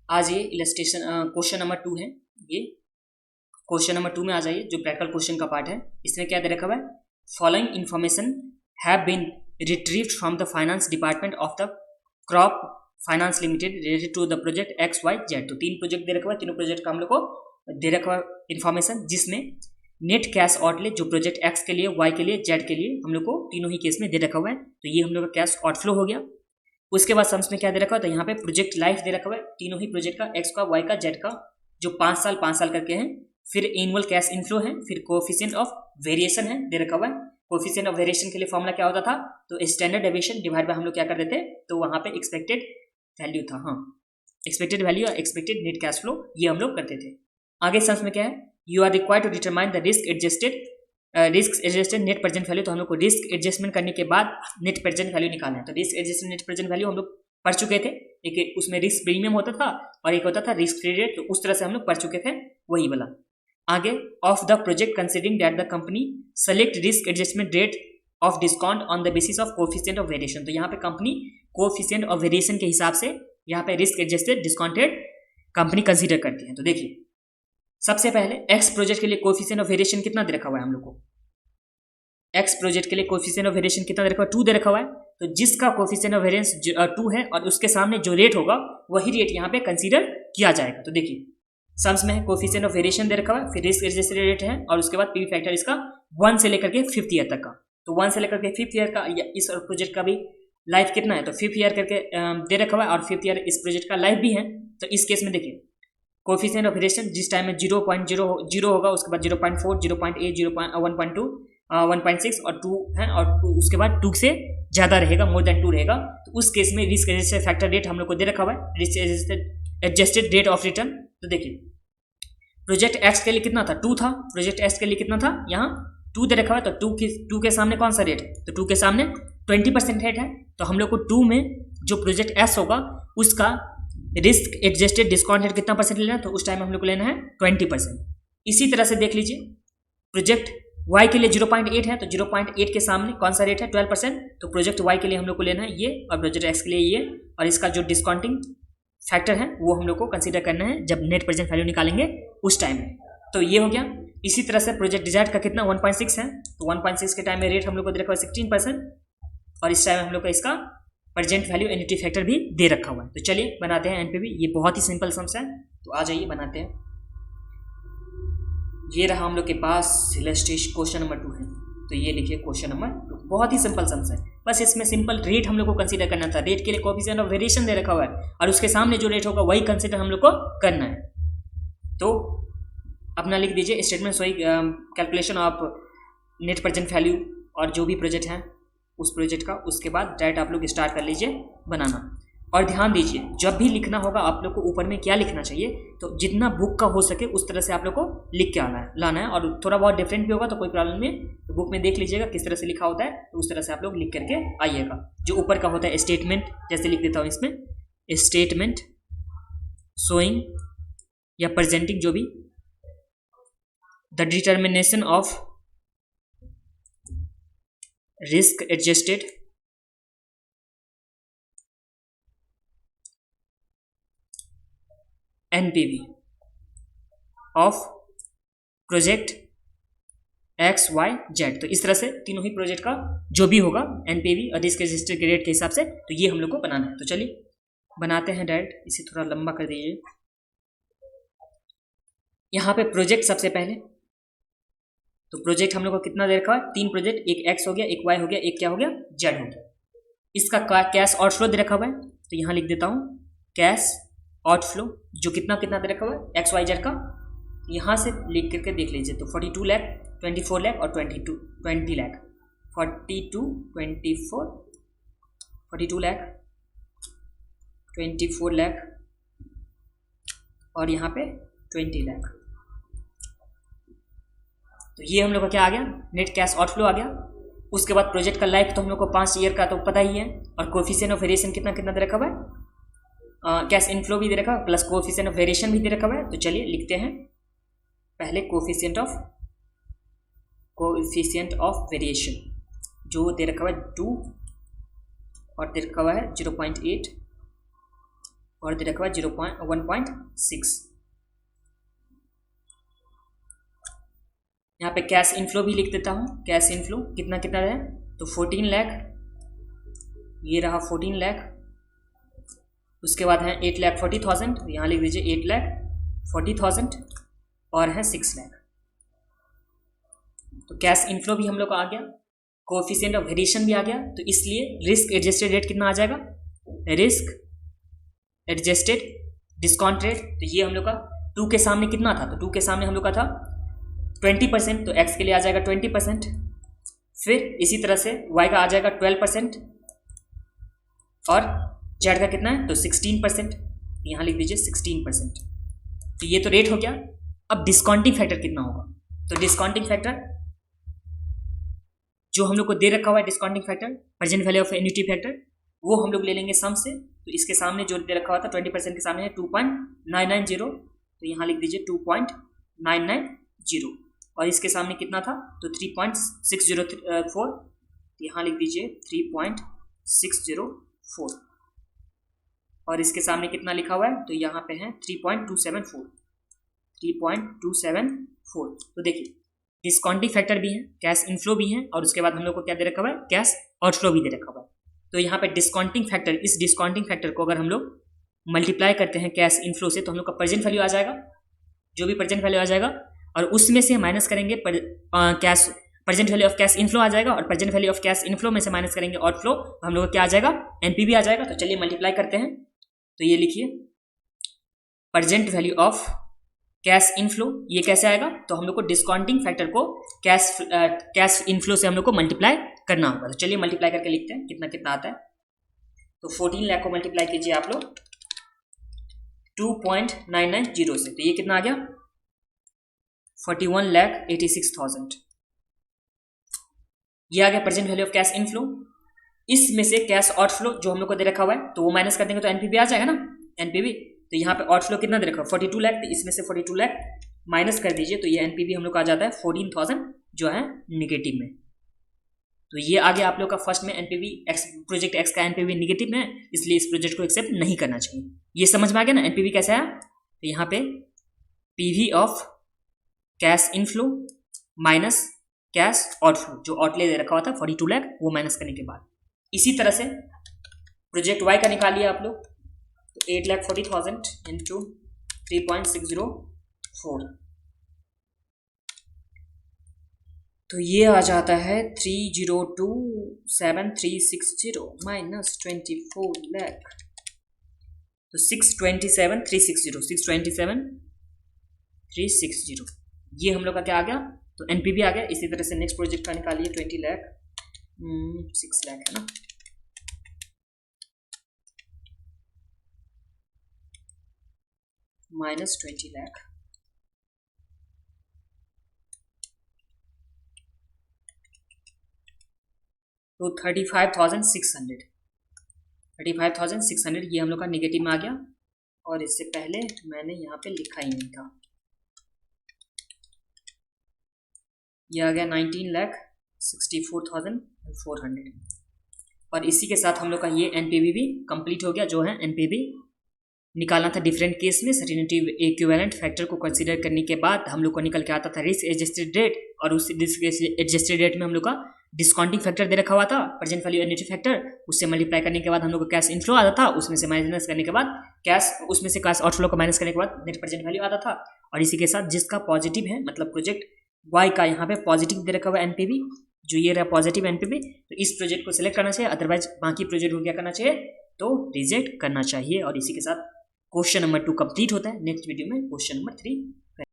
आज ये illustration question number 2 है। ये क्वेश्चन नंबर 2 में आ जाइए, जो प्रैक्टिकल क्वेश्चन का पार्ट है। इसमें क्या दे रखा हुआ है, following information have been retrieved from the finance department of the crop finance limited related to the project XYZ। तो 3 प्रोजेक्ट दे रखा हुआ है, तीनों प्रोजेक्ट का हम लोग को दे रखा हुआ इन्फॉर्मेशन, जिसमें नेट कैश आउटले जो प्रोजेक्ट X के लिए, Y के लिए, Z के लिए हम लोग को तीनों ही केस में दे रखा हुआ है। तो ये हम लोग का कैश आउटफ्लो हो गया। उसके बाद सम्स में क्या दे रखा हुआ है, तो यहाँ पे प्रोजेक्ट लाइफ दे रखा हुआ है तीनों ही प्रोजेक्ट का, X का, Y का, Z का, जो 5 साल करके हैं। फिर एनुअल कैश इनफ्लो है, फिर कोएफिशिएंट ऑफ वेरिएशन है दे रखा हुआ है। कोएफिशिएंट ऑफ वेरिएशन के लिए फॉर्मूला क्या होता था, तो स्टैंडर्ड डेविएशन डिवाइड बाय हम लोग क्या करते थे, तो वहाँ पे एक्सपेक्टेड वैल्यू था। हाँ, एक्सपेक्टेड वैल्यू और एक्सपेक्टेड नेट कैश फ्लो ये हम लोग करते थे। आगे सम्स में क्या है, you are required to determine the risk adjusted net present value. तो हम लोग को रिस्क एडजस्टमेंट करने के बाद नेट प्रेजेंट वैल्यू निकालना है। तो risk adjusted net present value हम लोग पढ़ चुके थे। एक उसमें रिस्क प्रीमियम होता था और एक होता था रिस्क फ्री रेट, तो उस तरह से हम लोग पढ़ चुके थे, वही वाला। आगे, of the project considering that the company select risk adjustment rate of discount on the basis of coefficient of variation. तो यहाँ पे कंपनी कोएफिशिएंट ऑफ वेरिएशन के हिसाब से यहाँ पे risk adjusted discounted company consider करती है। तो देखिए, सबसे पहले एक्स प्रोजेक्ट के लिए कोएफिशिएंट ऑफ वेरिएशन कितना दे रखा हुआ है हम लोग को, एक्स प्रोजेक्ट के लिए कोएफिशिएंट ऑफ वेरिएशन कितना दे रखा हुआ है, 2 दे रखा हुआ है। तो जिसका कोएफिशिएंट ऑफ वेरिएंस 2 है और उसके सामने जो रेट होगा वही रेट यहाँ पे कंसीडर किया जाएगा। तो देखिए, सम्स में है कोएफिशिएंट ऑफ वेरिएशन दे रखा हुआ है, फिर रिस्क एडजस्टेड रेट है, और उसके बाद पीवी फैक्टर इसका 1 से लेकर के 5th ईयर तक का। तो 1 से लेकर के 5th ईयर का इस प्रोजेक्ट का भी लाइफ कितना है, तो 5th ईयर करके दे रखा हुआ है, और 5th ईयर इस प्रोजेक्ट का लाइफ भी है। तो इस केस में देखिए, कोएफिशिएंट ऑफ वेरिएशन जिस टाइम में 0.0 होगा, उसके बाद 0.4, 0.8, 1.2, 1.6 और 2 है, और उसके बाद 2 से ज़्यादा रहेगा, मोर देन 2 रहेगा, तो उस केस में रिस्क एडजस्टेड फैक्टर रेट हम लोग को दे रखा हुआ है, risk adjusted rate of return. तो देखिए, प्रोजेक्ट एक्स के लिए कितना था, 2 था, प्रोजेक्ट एक्स के लिए कितना था, यहाँ 2 दे रखा हुआ है। तो 2 के सामने कौन सा रेट है, तो 2 के सामने 20% रेट है। तो हम लोग को 2 में जो प्रोजेक्ट एस होगा उसका रिस्क एडजस्टेड डिस्काउंट रेट कितना परसेंट लेना है, तो उस टाइम हम लोग को लेना है 20%। इसी तरह से देख लीजिए, प्रोजेक्ट y के लिए 0.8 है, तो 0.8 के सामने कौन सा रेट है, 12%। तो प्रोजेक्ट y के लिए हम लोग को लेना है ये, और प्रोजेक्ट x के लिए ये, और इसका जो डिस्काउंटिंग फैक्टर है वो हम लोग को कंसीडर करना है जब नेट प्रेजेंट वैल्यू निकालेंगे उस टाइम में। तो ये हो गया। इसी तरह से प्रोजेक्ट डिजायर का कितना 1.6 है, तो 1.6 के टाइम में रेट हम लोग को दे रखा है 16%, और इस टाइम हम लोग को इसका प्रेजेंट वैल्यू एन्युटी फैक्टर भी दे रखा हुआ है। तो चलिए बनाते हैं एनपीवी। ये बहुत ही सिंपल सम्स है, तो आ जाइए बनाते हैं। ये रहा हम लोग के पास इलस्ट्रेशन क्वेश्चन नंबर 2 है। तो ये लिखिए क्वेश्चन नंबर 2, बहुत ही सिंपल सम्स है, बस इसमें सिंपल रेट हम लोग को कंसीडर करना था। रेट के लिए कोएफिशिएंट ऑफ वेरिएशन दे रखा हुआ है, और उसके सामने जो रेट होगा वही कंसीडर हम लोग को करना है। तो अपना लिख दीजिए स्टेटमेंट वही calculation of net present value और जो भी प्रोजेक्ट है उस प्रोजेक्ट का। उसके बाद डायरेक्ट आप लोग स्टार्ट कर लीजिए बनाना। और ध्यान दीजिए, जब भी लिखना होगा आप लोग को ऊपर में क्या लिखना चाहिए, तो जितना बुक का हो सके उस तरह से आप लोग को लिख के लाना है। और थोड़ा बहुत डिफरेंट भी होगा तो कोई प्रॉब्लम नहीं, तो बुक में देख लीजिएगा किस तरह से लिखा होता है, तो उस तरह से आप लोग लिख करके आइएगा। जो ऊपर का होता है स्टेटमेंट, जैसे लिख देता हूँ इसमें, स्टेटमेंट शोइंग या प्रेजेंटिंग जो भी the determination of risk adjusted NPV of project XYZ। तो इस तरह से तीनों ही प्रोजेक्ट का जो भी होगा एनपीवी और रिस्क एडजस्टेड के रेट के हिसाब से, तो ये हम लोग को बनाना है। तो चलिए बनाते हैं डायरेक्ट, इसे थोड़ा लंबा कर दीजिए। यहाँ पे प्रोजेक्ट सबसे पहले, तो प्रोजेक्ट हम लोग को कितना दे रखा है, 3 प्रोजेक्ट, एक एक्स हो गया, एक वाई हो गया, एक क्या हो गया, जेड हो गया। इसका कैश आउटफ्लो दे रखा हुआ है, तो यहाँ लिख देता हूँ कैश आउटफ्लो, जो कितना कितना दे रखा हुआ है XYZ का। यहाँ से लिख करके देख लीजिए, तो 42 लाख, 24 लाख और 20 लाख, 42 लाख, 24 लाख और यहाँ पे 20 लाख। तो ये हम लोग का क्या आ गया, नेट कैश आउटफ्लो आ गया। उसके बाद प्रोजेक्ट का लाइफ तो हम लोग को 5 ईयर का तो पता ही है, और कोएफिशिएंट ऑफ वेरिएशन कितना कितना दे रखा हुआ है, कैश इनफ्लो भी दे रखा है, प्लस कोएफिशिएंट ऑफ वेरिएशन भी दे रखा हुआ है। तो चलिए लिखते हैं पहले कोएफिशिएंट ऑफ वेरिएशन, जो दे रखा हुआ है 2 और दे रखा हुआ है 0.8 और दे रखा हुआ 1.6। यहाँ पे कैश इनफ्लो भी लिख देता हूँ। कैश इनफ्लो कितना कितना है, तो 14 लाख, ये रहा 14 लाख। उसके बाद है 8,40,000, तो यहाँ लिख दीजिए 8,40,000 और है 6 लाख। तो कैश इनफ्लो भी हम लोग का आ गया, कोएफिशिएंट ऑफ वेरिएशन भी आ गया। तो इसलिए रिस्क एडजस्टेड रेट कितना आ जाएगा, रिस्क एडजस्टेड डिस्काउंट रेट, तो ये हम लोग का 2 के सामने कितना था, तो 2 के सामने हम लोग का था 20%, तो x के लिए आ जाएगा 20%। फिर इसी तरह से y का आ जाएगा 12% और z का कितना है, तो 16%, यहाँ लिख दीजिए 16%। तो ये तो रेट हो गया। अब डिस्काउंटिंग फैक्टर कितना होगा, तो डिस्काउंटिंग फैक्टर जो हम लोग को दे रखा हुआ है, discounting factor present value of annuity factor, वो हम लोग ले लेंगे सम से। तो इसके सामने जो दे रखा हुआ था 20% के सामने है 2.990, तो यहाँ लिख दीजिए 2.990 और इसके सामने कितना था, तो 3.604, तो यहाँ लिख दीजिए 3.604 और इसके सामने कितना लिखा हुआ है, तो यहाँ पे है 3.274। तो देखिए डिस्काउंटिंग फैक्टर भी है, कैश इनफ्लो भी है और उसके बाद हम लोग को क्या दे रखा हुआ है, कैश आउटफ्लो भी दे रखा हुआ है। तो यहाँ पे डिस्काउंटिंग फैक्टर, इस डिस्काउंटिंग फैक्टर को अगर हम लोग मल्टीप्लाई करते हैं कैश इनफ्लो से, तो हम लोग का प्रेजेंट वैल्यू आ जाएगा, जो भी प्रेजेंट वैल्यू आ जाएगा, और उसमें से माइनस करेंगे cash present value of cash inflow आ जाएगा, और present value of cash inflow में से माइनस करेंगे आउटफ्लो, तो हम लोग को क्या आ जाएगा, एनपीवी आ जाएगा। तो चलिए मल्टीप्लाई करते हैं। तो ये लिखिए present value of cash inflow, ये कैसे आएगा, तो हम लोग को डिस्काउंटिंग फैक्टर को कैश इनफ्लो से हम लोग को मल्टीप्लाई करना होगा। तो चलिए मल्टीप्लाई करके लिखते हैं कितना कितना आता है। तो 14 लाख को मल्टीप्लाई कीजिए आप लोग 2.990 से, तो ये कितना आ गया 41,86,000। ये आ गया present value of cash inflow. इसमें से कैश आउटफ्लो जो हम लोग को दे रखा हुआ है, तो वो माइनस कर देंगे तो एनपीवी आ जाएगा ना, एनपीवी। तो यहाँ पे आउटफ्लो कितना दे रखा है 42 लाख, तो इसमें से 42 लाख माइनस कर दीजिए, तो ये एनपीवी हम लोग का आ जाता है 14,000 जो है निगेटिव में। तो ये आ गया आप लोग का फर्स्ट में एनपीवी एक्स, प्रोजेक्ट एक्स का एनपीवी निगेटिव में है, इसलिए इस प्रोजेक्ट को एक्सेप्ट नहीं करना चाहिए। ये समझ में आ गया ना एनपीवी कैसा है। तो यहाँ पे PV of cash inflow minus cash outflow, जो आउटले दे रखा हुआ था 42 लाख, वो माइनस करने के बाद इसी तरह से प्रोजेक्ट वाई का निकालिए आप लोग। तो 8,40,000 इंटू 3.604, तो ये आ जाता है 302,7360 माइनस 24 लाख, तो 627,360 ये हम लोग का क्या आ गया, तो एनपीवी आ गया। इसी तरह से नेक्स्ट प्रोजेक्ट का निकालिए 20 लाख, 6 लाख है ना, माइनस 20 लाख, तो 35,600 ये हम लोग का नेगेटिव में आ गया। और इससे पहले मैंने यहाँ पे लिखा ही नहीं था, ये आ गया 19,64,400। और इसी के साथ हम लोग का ये एनपीवी भी कंप्लीट हो गया, जो है एनपीवी निकालना था डिफरेंट केस में। सर्टेनिटी इक्विवेलेंट फैक्टर को कंसीडर करने के बाद हम लोग को निकल के आता था रिस्क एडजस्टेड रेट, और उस रिस्क एडजस्टेड रेट में हम लोग का डिस्काउंटिंग फैक्टर दे रखा हुआ था, प्रेजेंट वैल्यू एन्युटी फैक्टर, उससे मल्टीप्लाई करने के बाद हम लोग को कैश इनफ्लो आता था, उसमें से माइनस करने के बाद कैश, उसमें से कैश आउटफ्लो को माइनस करने के बाद नेट प्रेजेंट वैल्यू आता था। और इसी के साथ जिसका पॉजिटिव है, मतलब प्रोजेक्ट वाई का यहाँ पे पॉजिटिव दे रखा हुआ एनपीवी, जो ये रहा पॉजिटिव एनपीवी, तो इस प्रोजेक्ट को सिलेक्ट करना चाहिए, अदरवाइज बाकी प्रोजेक्ट को क्या करना चाहिए, तो रिजेक्ट करना चाहिए। और इसी के साथ क्वेश्चन नंबर 2 कंप्लीट होता है। नेक्स्ट वीडियो में क्वेश्चन नंबर 3